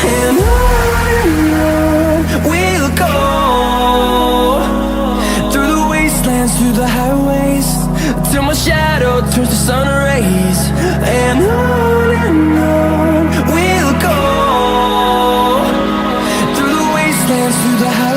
And on we'll go, through the wastelands, through the highways, till my shadow turns to sun rays. And on we'll go, through the wastelands, through the highways.